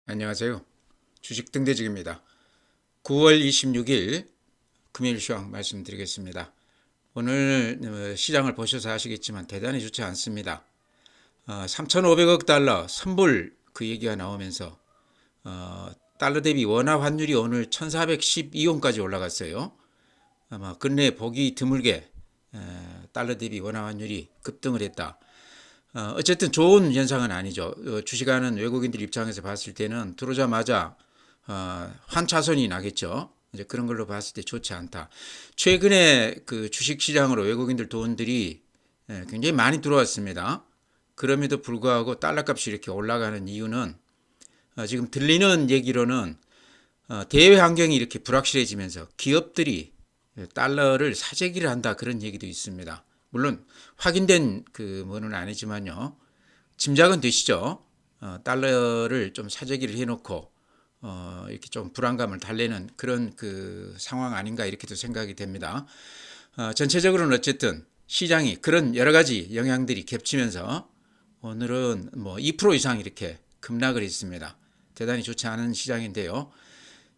안녕하세요. 주식 등대직입니다. 9월 26일 금요일 시황 말씀드리겠습니다. 오늘 시장을 보셔서 아시겠지만 대단히 좋지 않습니다. 3,500억 달러 선불 그 얘기가 나오면서 달러 대비 원화 환율이 오늘 1,412원까지 올라갔어요. 아마 근래 보기 드물게 달러 대비 원화 환율이 급등을 했다. 어쨌든 좋은 현상은 아니죠. 주식하는 외국인들 입장에서 봤을 때는 들어오자마자 환차손이 나겠죠. 이제 그런 걸로 봤을 때 좋지 않다. 최근에 그 주식 시장으로 외국인들 돈들이 굉장히 많이 들어왔습니다. 그럼에도 불구하고 달러 값이 이렇게 올라가는 이유는 지금 들리는 얘기로는 대외 환경이 이렇게 불확실해지면서 기업들이 달러를 사재기를 한다 그런 얘기도 있습니다. 물론 확인된 그 뭐는 아니지만요. 짐작은 되시죠? 달러를 좀 사재기를 해놓고 이렇게 좀 불안감을 달래는 그런 그 상황 아닌가 이렇게도 생각이 됩니다. 전체적으로는 어쨌든 시장이 그런 여러 가지 영향들이 겹치면서 오늘은 뭐 2% 이상 이렇게 급락을 했습니다. 대단히 좋지 않은 시장인데요.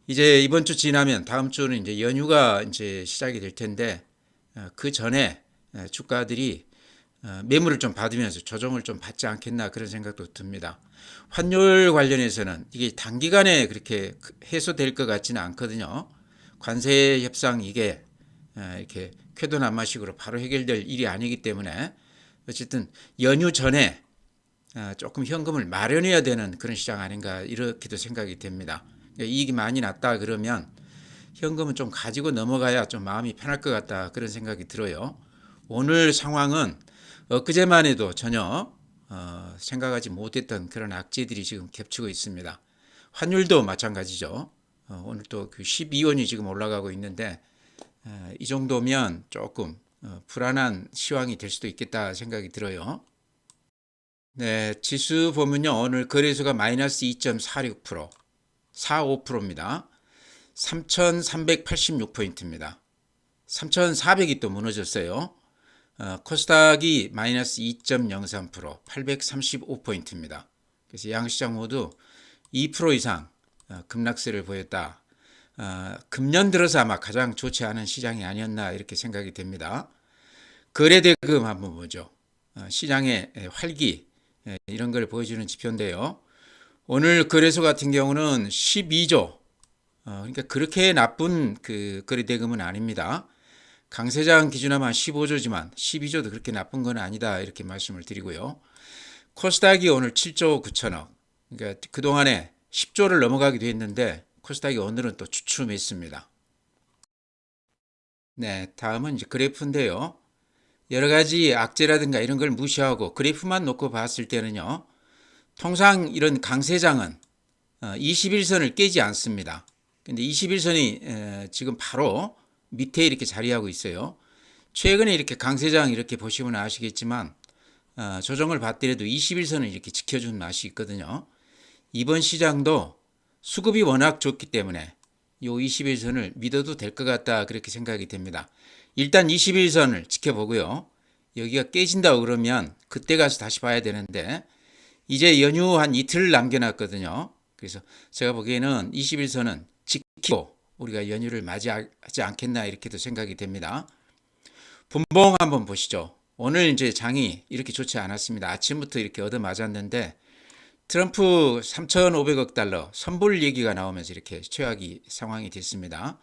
이제 이번 주 지나면 다음 주는 이제 연휴가 이제 시작이 될 텐데 그 전에 주가들이 매물을 좀 받으면서 조정을 좀 받지 않겠나 그런 생각도 듭니다. 환율 관련해서는 이게 단기간에 그렇게 해소될 것 같지는 않거든요. 관세 협상 이게 이렇게 쾌도난마식으로 바로 해결될 일이 아니기 때문에 어쨌든 연휴 전에 조금 현금을 마련해야 되는 그런 시장 아닌가 이렇게도 생각이 됩니다. 이익이 많이 났다 그러면 현금은 좀 가지고 넘어가야 좀 마음이 편할 것 같다 그런 생각이 들어요. 오늘 상황은 엊그제만 해도 전혀 생각하지 못했던 그런 악재들이 지금 겹치고 있습니다. 환율도 마찬가지죠. 오늘 또 그 12원이 지금 올라가고 있는데 이 정도면 조금 불안한 시황이 될 수도 있겠다 생각이 들어요. 네, 지수 보면요. 오늘 거래소가 마이너스 2.46%, 45%입니다. 3,386포인트입니다. 3,400이 또 무너졌어요. 코스닥이 마이너스 2.03%, 835포인트입니다. 그래서 양시장 모두 2% 이상 급락세를 보였다. 금년 들어서 아마 가장 좋지 않은 시장이 아니었나 이렇게 생각이 됩니다. 거래대금 한번 보죠. 시장의 활기 이런 걸 보여주는 지표인데요. 오늘 거래소 같은 경우는 12조, 그러니까 그렇게 나쁜 그 거래대금은 아닙니다. 강세장 기준하면 15조지만 12조도 그렇게 나쁜 건 아니다 이렇게 말씀을 드리고요. 코스닥이 오늘 7조 9천억, 그러니까 그동안에 10조를 넘어가기도 했는데 코스닥이 오늘은 또 주춤했습니다. 네, 다음은 이제 그래프인데요. 여러 가지 악재라든가 이런 걸 무시하고 그래프만 놓고 봤을 때는요. 통상 이런 강세장은 21선을 깨지 않습니다. 근데 21선이 지금 바로 밑에 이렇게 자리하고 있어요. 최근에 이렇게 강세장 이렇게 보시면 아시겠지만 조정을 받더라도 21선을 이렇게 지켜준 맛이 있거든요. 이번 시장도 수급이 워낙 좋기 때문에 요 21선을 믿어도 될 것 같다 그렇게 생각이 됩니다. 일단 21선을 지켜보고요. 여기가 깨진다고 그러면 그때 가서 다시 봐야 되는데 이제 연휴 한 이틀 남겨놨거든요. 그래서 제가 보기에는 21선은 지키고 우리가 연휴를 맞이하지 않겠나 이렇게도 생각이 됩니다. 분봉 한번 보시죠. 오늘 이제 장이 이렇게 좋지 않았습니다. 아침부터 이렇게 얻어맞았는데 트럼프 3,500억 달러 선불 얘기가 나오면서 이렇게 최악의 상황이 됐습니다.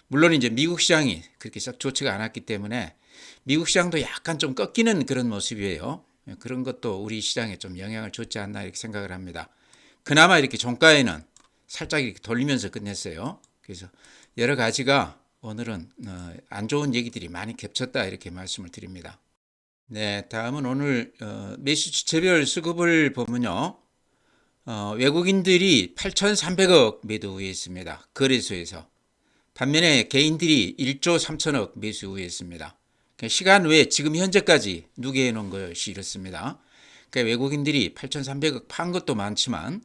물론 이제 미국 시장이 그렇게 썩 좋지가 않았기 때문에 미국 시장도 약간 좀 꺾이는 그런 모습이에요. 그런 것도 우리 시장에 좀 영향을 줬지 않나 이렇게 생각을 합니다. 그나마 이렇게 종가에는 살짝 이렇게 돌리면서 끝냈어요. 그래서 여러 가지가 오늘은 안 좋은 얘기들이 많이 겹쳤다 이렇게 말씀을 드립니다. 네, 다음은 오늘 매수 주체별 수급을 보면요. 외국인들이 8,300억 매도 우회했습니다. 거래소에서. 반면에 개인들이 1조 3천억 매수 우회했습니다. 그러니까 시간 외에 지금 현재까지 누계해 놓은 것이 이렇습니다. 그러니까 외국인들이 8,300억 판 것도 많지만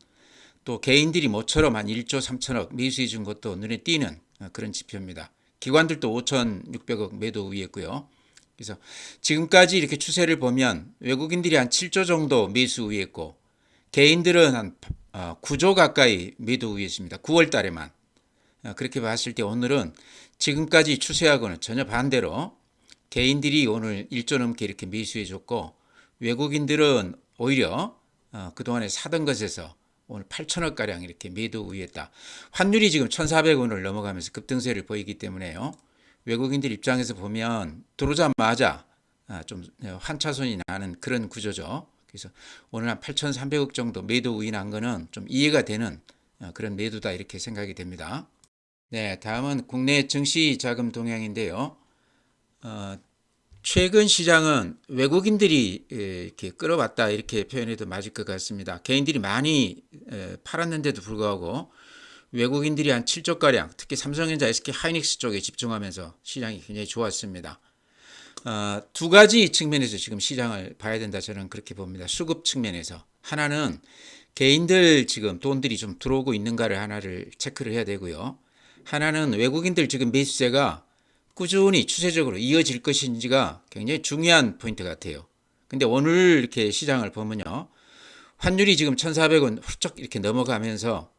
또 개인들이 모처럼 한 1조 3천억 매수해 준 것도 눈에 띄는 그런 지표입니다. 기관들도 5,600억 매도 우회했고요. 그래서 지금까지 이렇게 추세를 보면 외국인들이 한 7조 정도 매수 우회했고 개인들은 한 9조 가까이 매도 우위에 있습니다. 9월 달에만. 그렇게 봤을 때 오늘은 지금까지 추세하고는 전혀 반대로 개인들이 오늘 1조 넘게 이렇게 매수해 줬고 외국인들은 오히려 그동안에 사던 것에서 오늘 8천억 가량 이렇게 매도 우위했다. 환율이 지금 1,400원을 넘어가면서 급등세를 보이기 때문에요. 외국인들 입장에서 보면 들어오자마자 좀 환차손이 나는 그런 구조죠. 그래서 오늘 한 8,300억 정도 매도 우위 난 거는 좀 이해가 되는 그런 매도다 이렇게 생각이 됩니다. 네, 다음은 국내 증시 자금 동향인데요. 최근 시장은 외국인들이 이렇게 끌어왔다 이렇게 표현해도 맞을 것 같습니다. 개인들이 많이 팔았는데도 불구하고 외국인들이 한 7조가량 특히 삼성전자, SK하이닉스 쪽에 집중하면서 시장이 굉장히 좋았습니다. 두 가지 측면에서 지금 시장을 봐야 된다 저는 그렇게 봅니다. 수급 측면에서. 하나는 개인들 지금 돈들이 좀 들어오고 있는가를 하나를 체크를 해야 되고요. 하나는 외국인들 지금 매수세가 꾸준히 추세적으로 이어질 것인지가 굉장히 중요한 포인트 같아요. 근데 오늘 이렇게 시장을 보면요. 환율이 지금 1,400원 훌쩍 이렇게 넘어가면서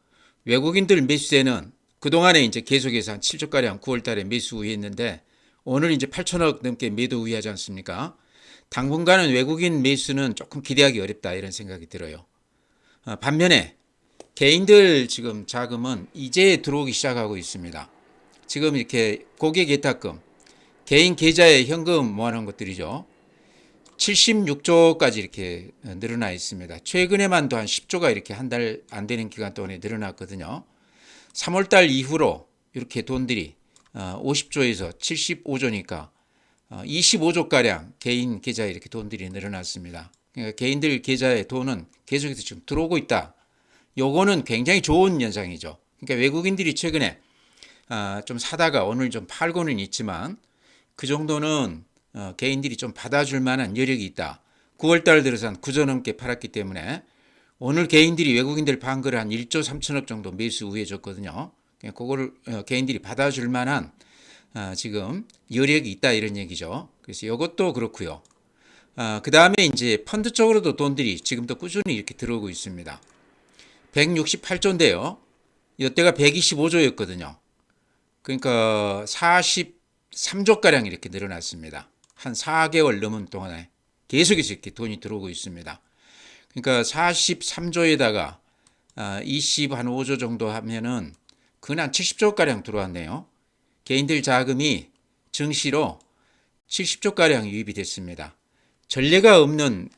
외국인들 매수세는 그동안에 이제 계속해서 한 7조가량 9월 달에 매수 우위했는데 오늘 이제 8천억 넘게 매도 우위하지 않습니까? 당분간은 외국인 매수는 조금 기대하기 어렵다 이런 생각이 들어요. 반면에 개인들 지금 자금은 이제 들어오기 시작하고 있습니다. 지금 이렇게 고객 예탁금, 개인 계좌에 현금 모아놓은 것들이죠. 76조까지 이렇게 늘어나 있습니다. 최근에만도 한 10조가 이렇게 한 달 안 되는 기간 동안에 늘어났거든요. 3월달 이후로 이렇게 돈들이 50조에서 75조니까 25조가량 개인 계좌에 이렇게 돈들이 늘어났습니다. 그러니까 개인들 계좌에 돈은 계속해서 지금 들어오고 있다. 요거는 굉장히 좋은 현상이죠. 그러니까 외국인들이 최근에 좀 사다가 오늘 좀 팔고는 있지만 그 정도는 개인들이 좀 받아줄 만한 여력이 있다. 9월달 들어서 한 9조 넘게 팔았기 때문에 오늘 개인들이 외국인들 판 거를 한 1조 3천억 정도 매수 우회해줬거든요. 그거를 개인들이 받아줄 만한 지금 여력이 있다 이런 얘기죠. 그래서 이것도 그렇고요. 그 다음에 이제 펀드 쪽으로도 돈들이 지금도 꾸준히 이렇게 들어오고 있습니다. 168조인데요. 이때가 125조였거든요. 그러니까 43조가량 이렇게 늘어났습니다. 한 4개월 넘은 동안에 계속해서 이렇게 돈이 들어오고 있습니다. 그러니까 43조에다가 25조 정도 하면은 그건 한 70조가량 들어왔네요. 개인들 자금이 증시로 70조가량 유입이 됐습니다. 전례가 없는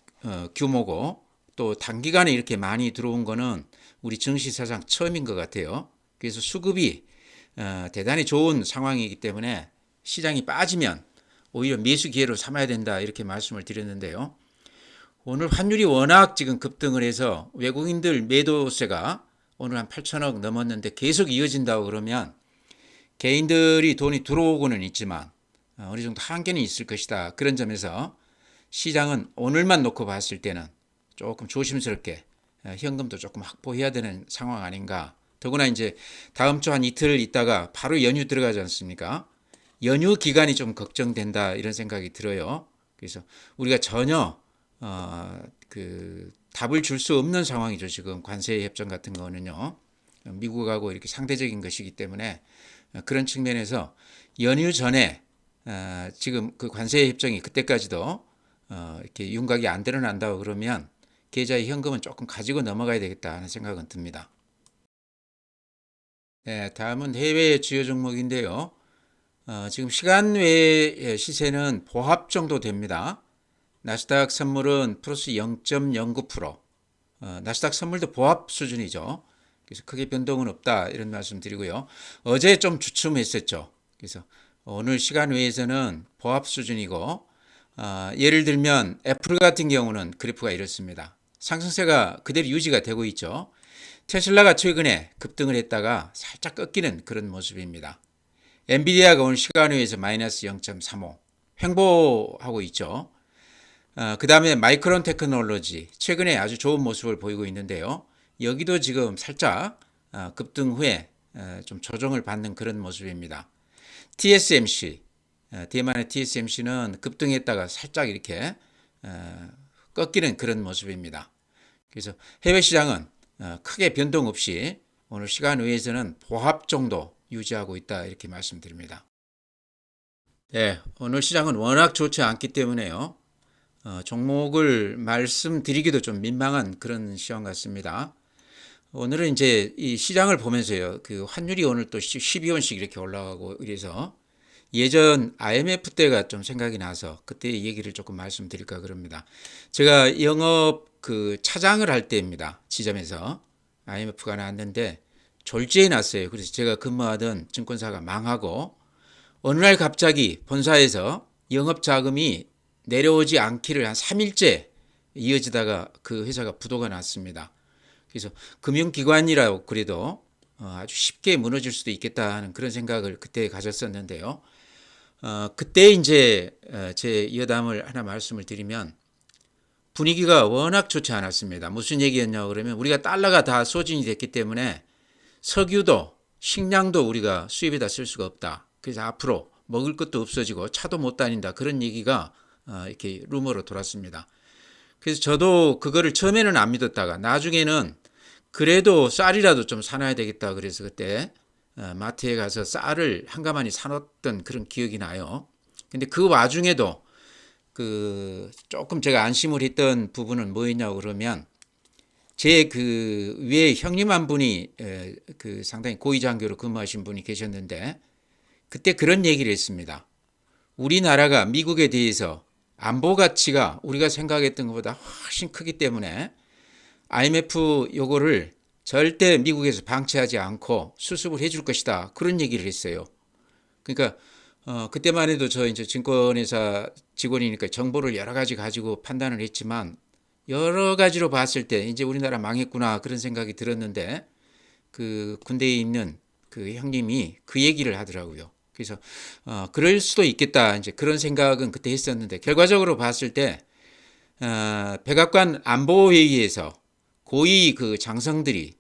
규모고 또 단기간에 이렇게 많이 들어온 거는 우리 증시 사상 처음인 것 같아요. 그래서 수급이 대단히 좋은 상황이기 때문에 시장이 빠지면 오히려 매수 기회로 삼아야 된다 이렇게 말씀을 드렸는데요. 오늘 환율이 워낙 지금 급등을 해서 외국인들 매도세가 오늘 한 8천억 넘었는데 계속 이어진다고 그러면 개인들이 돈이 들어오고는 있지만 어느 정도 한계는 있을 것이다. 그런 점에서 시장은 오늘만 놓고 봤을 때는 조금 조심스럽게 현금도 조금 확보해야 되는 상황 아닌가. 더구나 이제 다음 주 한 이틀 있다가 바로 연휴 들어가지 않습니까? 연휴 기간이 좀 걱정된다 이런 생각이 들어요. 그래서 우리가 전혀 그 답을 줄 수 없는 상황이죠. 지금 관세 협정 같은 거는요. 미국하고 이렇게 상대적인 것이기 때문에 그런 측면에서 연휴 전에 지금 그 관세 협정이 그때까지도 이렇게 윤곽이 안 드러난다고 그러면 계좌의 현금은 조금 가지고 넘어가야 되겠다 하는 생각은 듭니다. 네, 다음은 해외 주요 종목인데요. 지금 시간 외의 시세는 보합 정도 됩니다. 나스닥 선물은 플러스 0.09%, 나스닥 선물도 보합 수준이죠. 그래서 크게 변동은 없다 이런 말씀 드리고요. 어제 좀 주춤했었죠. 그래서 오늘 시간 외에서는 보합 수준이고 예를 들면 애플 같은 경우는 그래프가 이렇습니다. 상승세가 그대로 유지가 되고 있죠. 테슬라가 최근에 급등을 했다가 살짝 꺾이는 그런 모습입니다. 엔비디아가 오늘 시간 외에서 마이너스 0.35 횡보하고 있죠. 그 다음에 마이크론 테크놀로지 최근에 아주 좋은 모습을 보이고 있는데요. 여기도 지금 살짝 급등 후에 좀 조정을 받는 그런 모습입니다. TSMC, 대만의 TSMC는 급등했다가 살짝 이렇게 꺾이는 그런 모습입니다. 그래서 해외 시장은 크게 변동 없이 오늘 시간 외에서는 보합 정도 유지하고 있다 이렇게 말씀드립니다. 네, 오늘 시장은 워낙 좋지 않기 때문에요. 종목을 말씀드리기도 좀 민망한 그런 시황 같습니다. 오늘은 이제 이 시장을 보면서요, 그 환율이 오늘 또 12원씩 이렇게 올라가고 이래서 예전 IMF 때가 좀 생각이 나서 그때 얘기를 조금 말씀드릴까 그럽니다. 제가 영업 그 차장을 할 때입니다. 지점에서 IMF가 나왔는데 졸지에 났어요. 그래서 제가 근무하던 증권사가 망하고 어느 날 갑자기 본사에서 영업 자금이 내려오지 않기를 한 3일째 이어지다가 그 회사가 부도가 났습니다. 그래서 금융기관이라고 그래도 아주 쉽게 무너질 수도 있겠다 하는 그런 생각을 그때 가졌었는데요. 그때 이제 제 여담을 하나 말씀을 드리면 분위기가 워낙 좋지 않았습니다. 무슨 얘기였냐 그러면 우리가 달러가 다 소진이 됐기 때문에 석유도 식량도 우리가 수입에다 쓸 수가 없다. 그래서 앞으로 먹을 것도 없어지고 차도 못 다닌다. 그런 얘기가 이렇게 루머로 돌았습니다. 그래서 저도 그거를 처음에는 안 믿었다가 나중에는 그래도 쌀이라도 좀 사놔야 되겠다. 그래서 그때 마트에 가서 쌀을 한가마니 사놨던 그런 기억이 나요. 근데 그 와중에도 그 조금 제가 안심을 했던 부분은 뭐였냐고 그러면 제 그 위에 형님 한 분이 그 상당히 고위장교로 근무하신 분이 계셨는데 그때 그런 얘기를 했습니다. 우리나라가 미국에 대해서 안보 가치가 우리가 생각했던 것보다 훨씬 크기 때문에 IMF 요거를 절대 미국에서 방치하지 않고 수습을 해줄 것이다. 그런 얘기를 했어요. 그러니까 그때만 해도 저 이제 증권회사 직원이니까 정보를 여러 가지 가지고 판단을 했지만 여러 가지로 봤을 때 이제 우리나라 망했구나 그런 생각이 들었는데 그 군대에 있는 그 형님이 그 얘기를 하더라고요. 그래서 그럴 수도 있겠다 이제 그런 생각은 그때 했었는데 결과적으로 봤을 때 백악관 안보회의에서 고위 그 장성들이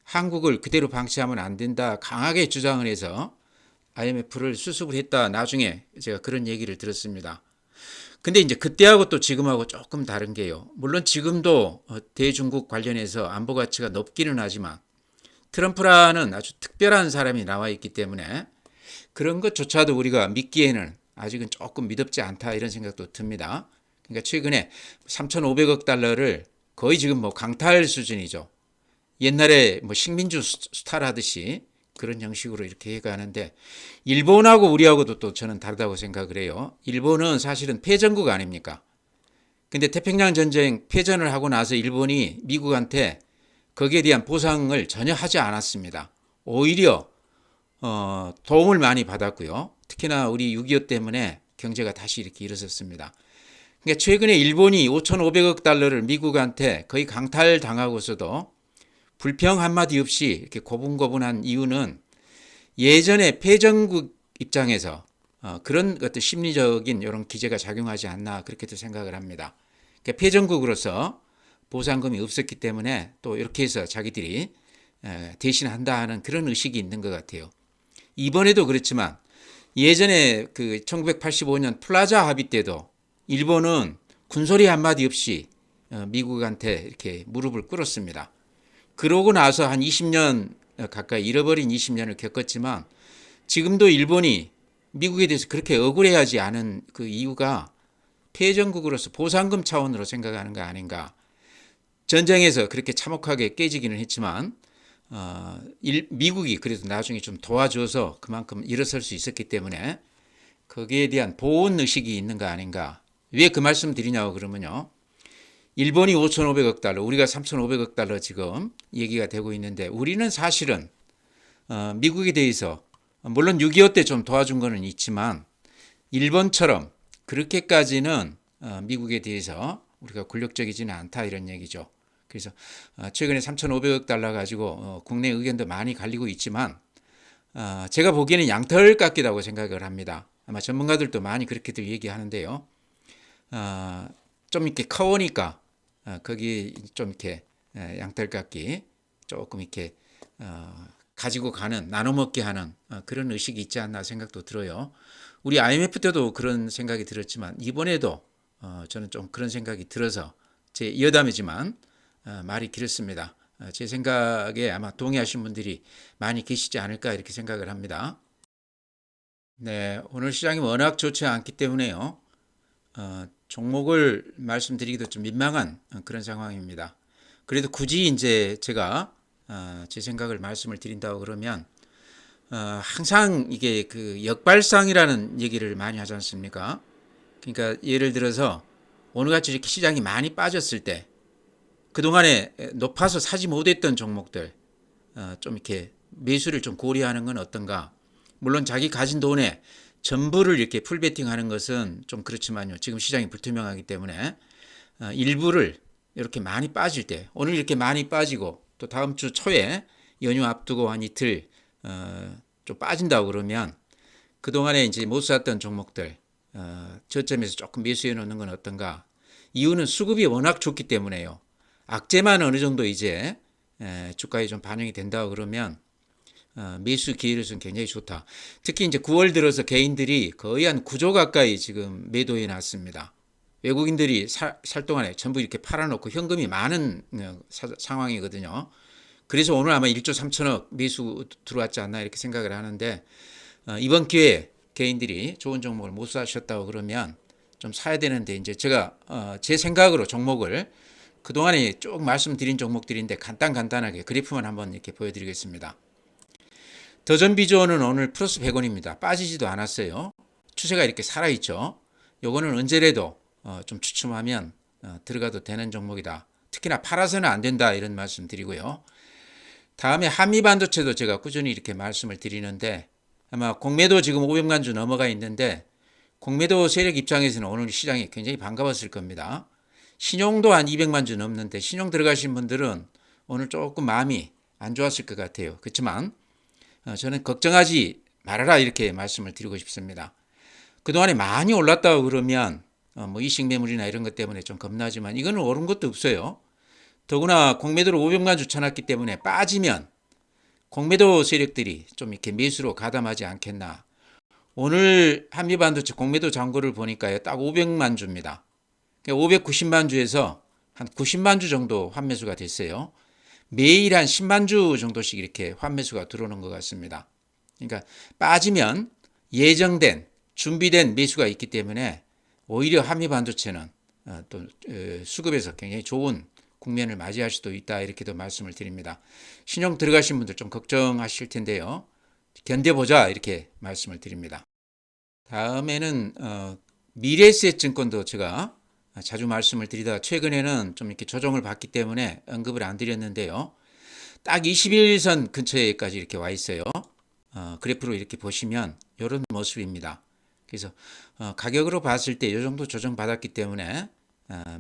한국을 그대로 방치하면 안 된다 강하게 주장을 해서 IMF를 수습을 했다 나중에 제가 그런 얘기를 들었습니다. 근데 이제 그때하고 또 지금하고 조금 다른 게요. 물론 지금도 대중국 관련해서 안보 가치가 높기는 하지만 트럼프라는 아주 특별한 사람이 나와 있기 때문에 그런 것조차도 우리가 믿기에는 아직은 조금 미덥지 않다 이런 생각도 듭니다. 그러니까 최근에 3,500억 달러를 거의 지금 뭐 강탈 수준이죠. 옛날에 뭐 식민주 수탈하듯이 그런 형식으로 이렇게 해가는데 일본하고 우리하고도 또 저는 다르다고 생각을 해요. 일본은 사실은 패전국 아닙니까? 근데 태평양 전쟁 패전을 하고 나서 일본이 미국한테 거기에 대한 보상을 전혀 하지 않았습니다. 오히려 도움을 많이 받았고요. 특히나 우리 6.25 때문에 경제가 다시 이렇게 일어섰습니다. 그러니까 최근에 일본이 5,500억 달러를 미국한테 거의 강탈당하고서도 불평 한마디 없이 이렇게 고분고분한 이유는 예전에 패전국 입장에서 그런 어떤 심리적인 이런 기제가 작용하지 않나 그렇게도 생각을 합니다. 그러니까 패전국으로서 보상금이 없었기 때문에 또 이렇게 해서 자기들이 대신한다 하는 그런 의식이 있는 것 같아요. 이번에도 그렇지만 예전에 그 1985년 플라자 합의 때도 일본은 군소리 한마디 없이 미국한테 이렇게 무릎을 꿇었습니다. 그러고 나서 한 20년 가까이 잃어버린 20년을 겪었지만 지금도 일본이 미국에 대해서 그렇게 억울해하지 않은 그 이유가 패전국으로서 보상금 차원으로 생각하는 거 아닌가. 전쟁에서 그렇게 참혹하게 깨지기는 했지만 미국이 그래도 나중에 좀 도와줘서 그만큼 일어설 수 있었기 때문에 거기에 대한 보온 의식이 있는 거 아닌가. 왜 그 말씀 드리냐고 그러면요. 일본이 5,500억 달러, 우리가 3,500억 달러 지금 얘기가 되고 있는데 우리는 사실은 미국에 대해서 물론 6.25 때 좀 도와준 거는 있지만 일본처럼 그렇게까지는 미국에 대해서 우리가 굴욕적이지는 않다 이런 얘기죠. 그래서 최근에 3,500억 달러 가지고 국내 의견도 많이 갈리고 있지만 제가 보기에는 양털 깎기라고 생각을 합니다. 아마 전문가들도 많이 그렇게들 얘기하는데요. 좀 이렇게 커오니까 거기 좀 이렇게 양털 깎기 조금 이렇게 가지고 가는 나눠 먹게 하는 그런 의식이 있지 않나 생각도 들어요. 우리 IMF 때도 그런 생각이 들었지만 이번에도 저는 좀 그런 생각이 들어서 제 여담이지만 말이 길었습니다. 제 생각에 아마 동의하신 분들이 많이 계시지 않을까 이렇게 생각을 합니다. 네, 오늘 시장이 워낙 좋지 않기 때문에요. 종목을 말씀드리기도 좀 민망한 그런 상황입니다. 그래도 굳이 이제 제가 제 생각을 말씀을 드린다고 그러면 항상 이게 그 역발상이라는 얘기를 많이 하지 않습니까? 그러니까 예를 들어서 오늘같이 이렇게 시장이 많이 빠졌을 때 그동안에 높아서 사지 못했던 종목들 좀 이렇게 매수를 좀 고려하는 건 어떤가? 물론 자기 가진 돈에 전부를 이렇게 풀베팅하는 것은 좀 그렇지만요. 지금 시장이 불투명하기 때문에 일부를 이렇게 많이 빠질 때 오늘 이렇게 많이 빠지고 또 다음 주 초에 연휴 앞두고 한 이틀 좀 빠진다고 그러면 그동안에 이제 못 샀던 종목들 저점에서 조금 매수해 놓는 건 어떤가? 이유는 수급이 워낙 좋기 때문에요. 악재만 어느 정도 이제 주가에 좀 반영이 된다고 그러면 매수 기회로서는 굉장히 좋다. 특히 이제 9월 들어서 개인들이 거의 한 9조 가까이 지금 매도해 놨습니다. 외국인들이 살 동안에 전부 이렇게 팔아놓고 현금이 많은 상황이거든요. 그래서 오늘 아마 1조 3천억 매수 들어왔지 않나 이렇게 생각을 하는데 이번 기회에 개인들이 좋은 종목을 못 사셨다고 그러면 좀 사야 되는데 이제 제가 제 생각으로 종목을 그동안에 쭉 말씀드린 종목들인데 간단하게 그래프만 한번 이렇게 보여드리겠습니다. 더전비조는 오늘 플러스 100원입니다. 빠지지도 않았어요. 추세가 이렇게 살아있죠. 요거는 언제라도 좀 추첨하면 들어가도 되는 종목이다. 특히나 팔아서는 안 된다 이런 말씀 드리고요. 다음에 한미반도체도 제가 꾸준히 이렇게 말씀을 드리는데 아마 공매도 지금 500만 주 넘어가 있는데 공매도 세력 입장에서는 오늘 시장이 굉장히 반가웠을 겁니다. 신용도 한 200만 주 넘는데 신용 들어가신 분들은 오늘 조금 마음이 안 좋았을 것 같아요. 그렇지만 저는 걱정하지 말아라 이렇게 말씀을 드리고 싶습니다. 그동안에 많이 올랐다고 그러면 뭐 이식 매물이나 이런 것 때문에 좀 겁나지만 이거는 오른 것도 없어요. 더구나 공매도를 500만 주 쳐놨기 때문에 빠지면 공매도 세력들이 좀 이렇게 매수로 가담하지 않겠나. 오늘 한미반도체 공매도 잔고를 보니까요, 딱 500만 주입니다. 590만 주에서 한 90만 주 정도 환매수가 됐어요. 매일 한 10만 주 정도씩 이렇게 환매수가 들어오는 것 같습니다. 그러니까 빠지면 예정된 준비된 매수가 있기 때문에 오히려 한미반도체는 또 수급에서 굉장히 좋은 국면을 맞이할 수도 있다 이렇게도 말씀을 드립니다. 신용 들어가신 분들 좀 걱정하실 텐데요. 견뎌보자 이렇게 말씀을 드립니다. 다음에는 미래에셋증권도 제가 자주 말씀을 드리다가 최근에는 좀 이렇게 조정을 받기 때문에 언급을 안 드렸는데요. 딱 21선 근처에까지 이렇게 와 있어요. 그래프로 이렇게 보시면 이런 모습입니다. 그래서 가격으로 봤을 때 이 정도 조정 받았기 때문에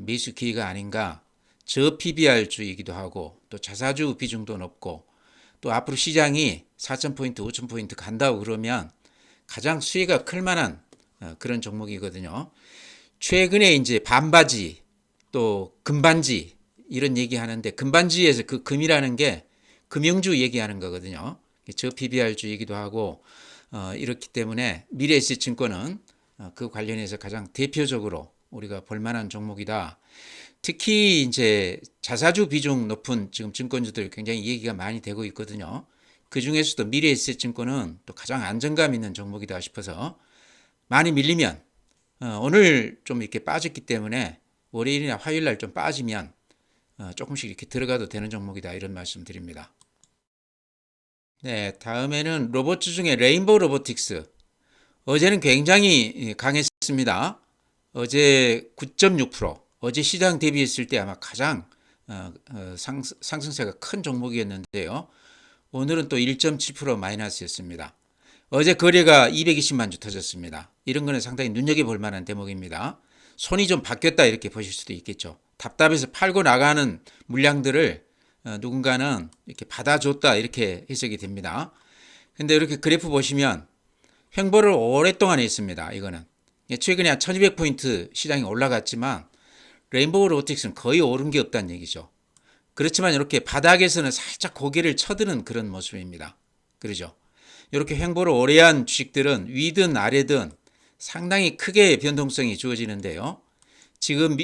매수 기회가 아닌가. 저 PBR주이기도 하고 또 자사주 비중도 높고 또 앞으로 시장이 4,000포인트, 5,000포인트 간다고 그러면 가장 수혜가 클 만한 그런 종목이거든요. 최근에 이제 반바지 또 금반지 이런 얘기 하는데 금반지에서 그 금이라는 게 금융주 얘기하는 거거든요. 저 PBR주이기도 하고 이렇기 때문에 미래에셋증권은 그 관련해서 가장 대표적으로 우리가 볼만한 종목이다. 특히 이제 자사주 비중 높은 지금 증권주들 굉장히 얘기가 많이 되고 있거든요. 그 중에서도 미래에셋증권은 또 가장 안정감 있는 종목이다 싶어서 많이 밀리면 오늘 좀 이렇게 빠졌기 때문에 월요일이나 화요일날 좀 빠지면 조금씩 이렇게 들어가도 되는 종목이다 이런 말씀 드립니다. 네, 다음에는 로봇주 중에 레인보우 로보틱스. 어제는 굉장히 강했습니다. 어제 9.6%, 어제 시장 대비했을 때 아마 가장 상승세가 큰 종목이었는데요. 오늘은 또 1.7% 마이너스였습니다. 어제 거래가 220만 주 터졌습니다. 이런 거는 상당히 눈여겨볼 만한 대목입니다. 손이 좀 바뀌었다 이렇게 보실 수도 있겠죠. 답답해서 팔고 나가는 물량들을 누군가는 이렇게 받아줬다 이렇게 해석이 됩니다. 근데 이렇게 그래프 보시면 횡보를 오랫동안 했습니다. 이거는 최근에 한 1200포인트 시장이 올라갔지만 레인보우 로보틱스는 거의 오른 게 없다는 얘기죠. 그렇지만 이렇게 바닥에서는 살짝 고개를 쳐드는 그런 모습입니다. 그러죠. 이렇게 횡보를 오래 한 주식들은 위든 아래든 상당히 크게 변동성이 주어지는데요. 지금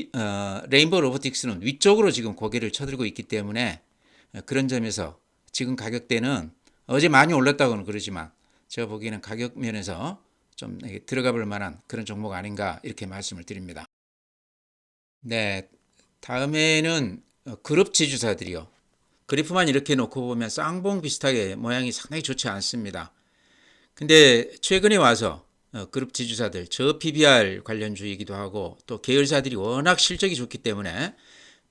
레인보우 로보틱스는 위쪽으로 지금 고개를 쳐들고 있기 때문에 그런 점에서 지금 가격대는 어제 많이 올랐다고는 그러지만 제가 보기에는 가격 면에서 좀 들어가 볼 만한 그런 종목 아닌가 이렇게 말씀을 드립니다. 네, 다음에는 그룹 지주사들이요. 그래프만 이렇게 놓고 보면 쌍봉 비슷하게 모양이 상당히 좋지 않습니다. 근데 최근에 와서 그룹 지주사들 저 PBR 관련주이기도 하고 또 계열사들이 워낙 실적이 좋기 때문에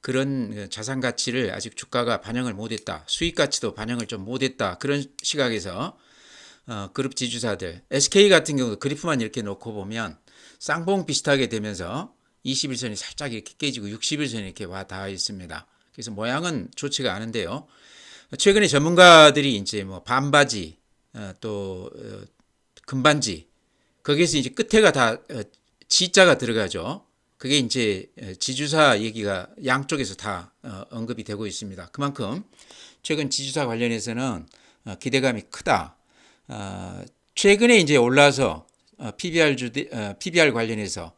그런 자산 가치를 아직 주가가 반영을 못했다. 수익 가치도 반영을 좀 못했다. 그런 시각에서 그룹 지주사들 SK 같은 경우도 그래프만 이렇게 놓고 보면 쌍봉 비슷하게 되면서 21선이 살짝 이렇게 깨지고 61선이 이렇게 와 닿아 있습니다. 그래서 모양은 좋지가 않은데요. 최근에 전문가들이 이제 뭐 반바지 또 금반지 거기에서 이제 끝에가 다 지자가 들어가죠. 그게 이제 지주사 얘기가 양쪽에서 다 언급이 되고 있습니다. 그만큼 최근 지주사 관련해서는 기대감이 크다. 최근에 이제 올라서 PBR 관련해서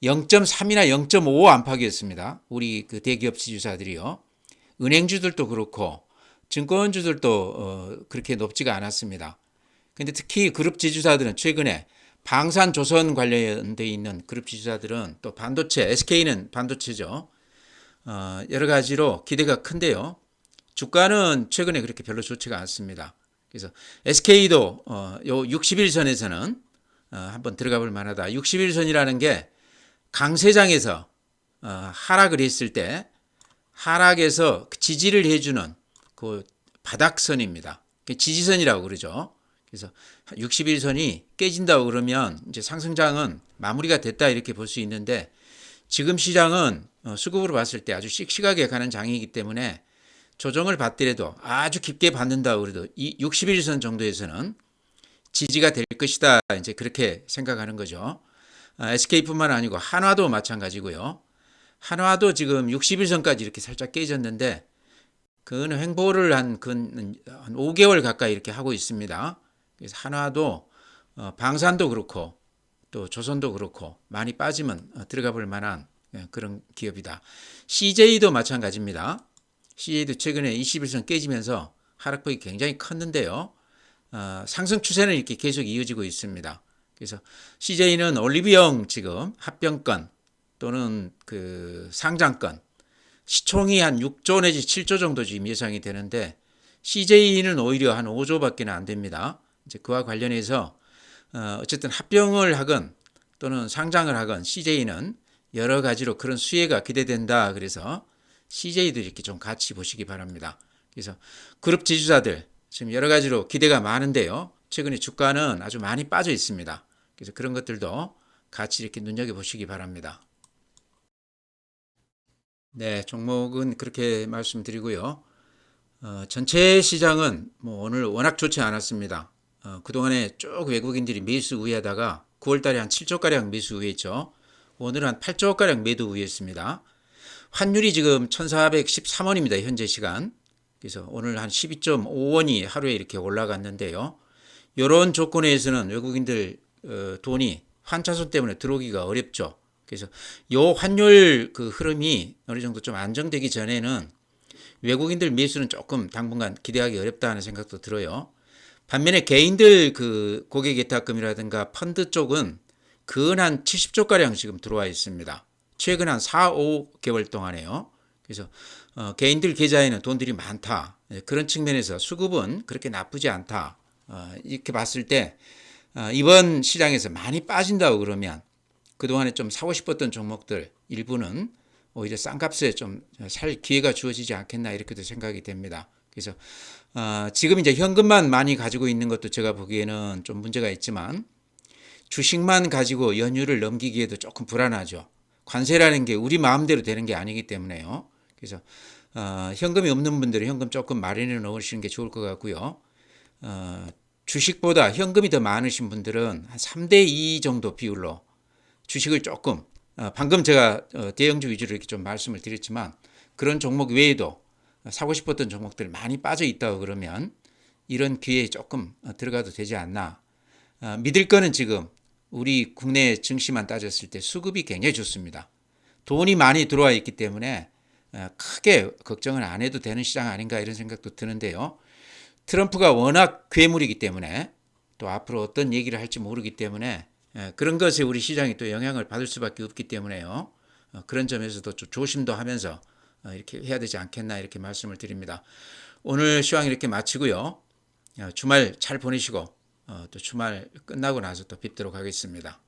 0.3이나 0.5 안팎이었습니다. 우리 그 대기업 지주사들이요. 은행주들도 그렇고 증권주들도 그렇게 높지가 않았습니다. 근데 특히 그룹 지주사들은 최근에 방산 조선 관련돼 있는 그룹 지주사들은 또 반도체, SK는 반도체죠. 여러 가지로 기대가 큰데요. 주가는 최근에 그렇게 별로 좋지가 않습니다. 그래서 SK도 요 61선에서는 한번 들어가 볼 만하다. 61선이라는 게 강세장에서 하락을 했을 때 하락에서 지지를 해주는 그 바닥선입니다. 지지선이라고 그러죠. 그래서 61선이 깨진다고 그러면 이제 상승장은 마무리가 됐다 이렇게 볼 수 있는데 지금 시장은 수급으로 봤을 때 아주 씩씩하게 가는 장이기 때문에 조정을 받더라도 아주 깊게 받는다고 그래도 이 61선 정도에서는 지지가 될 것이다. 이제 그렇게 생각하는 거죠. SK뿐만 아니고 한화도 마찬가지고요. 한화도 지금 61선까지 이렇게 살짝 깨졌는데 그는 횡보를 한 5개월 가까이 이렇게 하고 있습니다. 그래서 한화도 방산도 그렇고 또 조선도 그렇고 많이 빠지면 들어가 볼 만한 그런 기업이다. CJ도 마찬가지입니다. CJ도 최근에 21선 깨지면서 하락폭이 굉장히 컸는데요. 상승 추세는 이렇게 계속 이어지고 있습니다. 그래서 CJ는 올리브영 지금 합병권 또는 그 상장권 시총이 한 6조 내지 7조 정도 지금 예상이 되는데 CJ는 오히려 한 5조밖에 안 됩니다. 이제 그와 관련해서 어쨌든 합병을 하건 또는 상장을 하건 CJ는 여러 가지로 그런 수혜가 기대된다. 그래서 CJ도 이렇게 좀 같이 보시기 바랍니다. 그래서 그룹 지주사들 지금 여러 가지로 기대가 많은데요. 최근에 주가는 아주 많이 빠져 있습니다. 그래서 그런 것들도 같이 이렇게 눈여겨보시기 바랍니다. 네, 종목은 그렇게 말씀드리고요. 전체 시장은 뭐 오늘 워낙 좋지 않았습니다. 그동안에 쭉 외국인들이 매수 우위하다가 9월달에 한 7조가량 매수 우위했죠. 오늘 한 8조가량 매도 우위했습니다. 환율이 지금 1413원입니다. 현재 시간. 그래서 오늘 한 12.5원이 하루에 이렇게 올라갔는데요. 이런 조건에서는 외국인들 돈이 환차손 때문에 들어오기가 어렵죠. 그래서 요 환율 그 흐름이 어느 정도 좀 안정되기 전에는 외국인들 매수는 조금 당분간 기대하기 어렵다는 생각도 들어요. 반면에 개인들 그 고객예탁금이라든가 펀드 쪽은 근 한 70조가량 지금 들어와 있습니다. 최근 한 4, 5개월 동안에요. 그래서 개인들 계좌에는 돈들이 많다. 그런 측면에서 수급은 그렇게 나쁘지 않다. 이렇게 봤을 때 이번 시장에서 많이 빠진다고 그러면 그동안에 좀 사고 싶었던 종목들 일부는 오히려 싼값에 좀 살 기회가 주어지지 않겠나 이렇게도 생각이 됩니다. 그래서 지금 이제 현금만 많이 가지고 있는 것도 제가 보기에는 좀 문제가 있지만 주식만 가지고 연휴를 넘기기에도 조금 불안하죠. 관세라는 게 우리 마음대로 되는 게 아니기 때문에요. 그래서 현금이 없는 분들은 현금 조금 마련해 놓으시는 게 좋을 것 같고요. 주식보다 현금이 더 많으신 분들은 한 3대2 정도 비율로 주식을 조금 방금 제가 대형주 위주로 이렇게 좀 말씀을 드렸지만 그런 종목 외에도 사고 싶었던 종목들 많이 빠져 있다고 그러면 이런 기회에 조금 들어가도 되지 않나. 믿을 거는 지금 우리 국내 증시만 따졌을 때 수급이 굉장히 좋습니다. 돈이 많이 들어와 있기 때문에 크게 걱정을 안 해도 되는 시장 아닌가 이런 생각도 드는데요. 트럼프가 워낙 괴물이기 때문에 또 앞으로 어떤 얘기를 할지 모르기 때문에 그런 것에 우리 시장이 또 영향을 받을 수밖에 없기 때문에요. 그런 점에서도 좀 조심도 하면서 이렇게 해야 되지 않겠나 이렇게 말씀을 드립니다. 오늘 시황 이렇게 마치고요. 주말 잘 보내시고 또 주말 끝나고 나서 또 뵙도록 하겠습니다.